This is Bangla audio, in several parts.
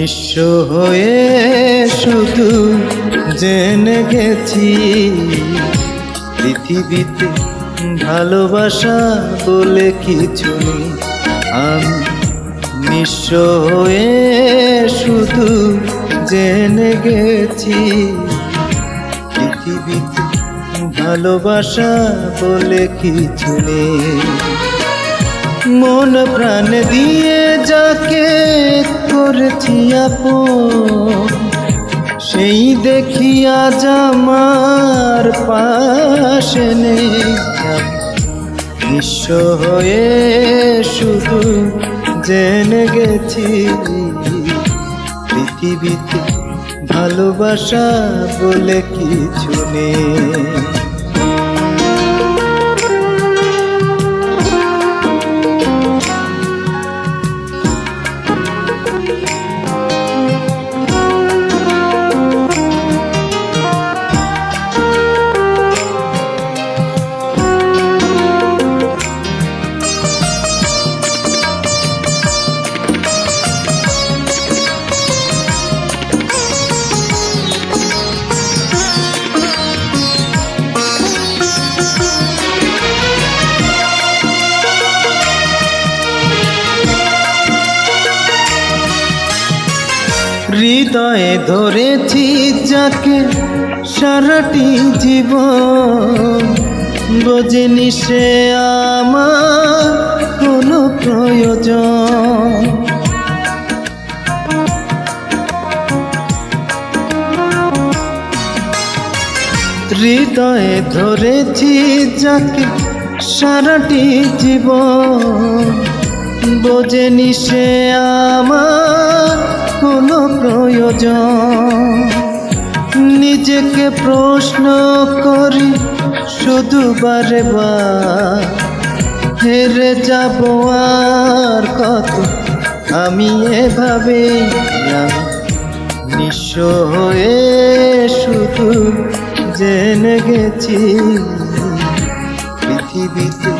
নিঃস্ব হয়ে শুধু জেনে গেছি পৃথিবীতে ভালোবাসা বলে কিছু নেই। আমি নিঃস্ব হয়ে শুধু জেনে গেছি পৃথিবীতে ভালোবাসা বলে কিছু নেই। মন প্রাণ দিয়ে যাকে করেছি আপন, সেই দেখি আজ আমার পাশে নেই। নিঃস্ব হয়ে শুধু জেনে গেছি পৃথিবীতে ভালোবাসা বলে কিছু নেই। হৃদয়ে ধরেছি যাকে সারাটি জীবন, বোঝেনি সে আমার কোনো প্রয়োজন। হৃদয়ে ধরেছি যাকে সারাটি জীবন, বোঝেনি সে আমার কোনো প্রয়োজন। নিজেকে প্রশ্ন করি শুধু বারে বার, হেরে যাব আর কত আমি এভাবে। আমি নিঃস্ব হয়ে শুধু জেনে গেছি পৃথিবীতে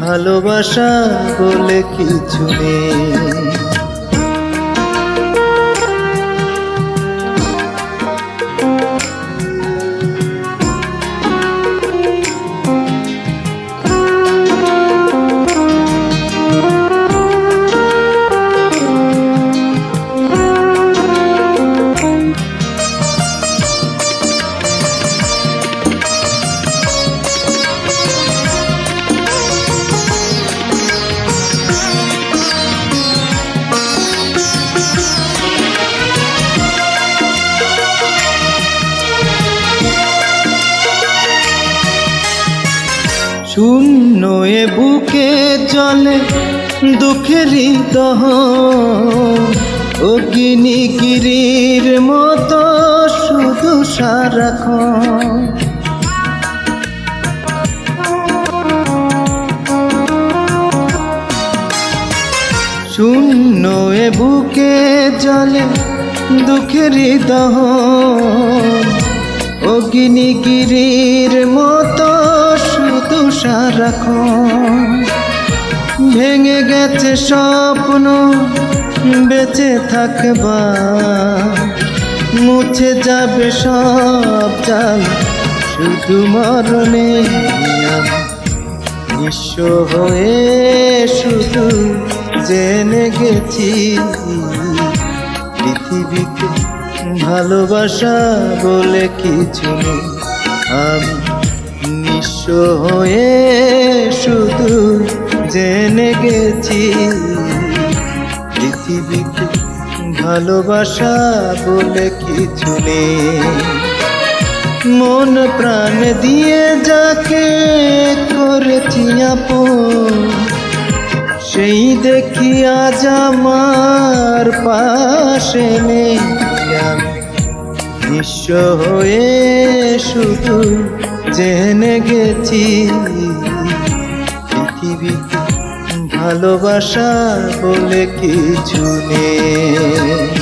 ভালোবাসা বলে কিছু নেই। শূন্য এ বুকে চলে দুঃখেরই দহন, অগ্নিগিরির মতো শুধু সারাক্ষণ। শূন্য এ বুকে চলে দুঃখেরই দহন, অগ্নিগিরির মতো শুধু সারাক্ষণ। ভেঙে গেছে স্বপ্ন বেঁচে থাকবার, মুছে যাবে সব চাল শুধু মরণে। নিঃস্ব হয়ে শুধু জেনে গেছি পৃথিবীতে ভালোবাসা বলে কিছু নেই। আমি নিঃস্ব হয়ে শুধু জেনে গেছি পৃথিবীতে ভালোবাসা বলে কিছু নেই। মন প্রাণ দিয়ে যাকে করেছি আপন, সেই দেখি আজ আমার পাশে নেই। আমি নিঃস্ব হয়ে শুধু জেনে গেছি পৃথিবীতে ভালোবাসা বলে কিছু নেই।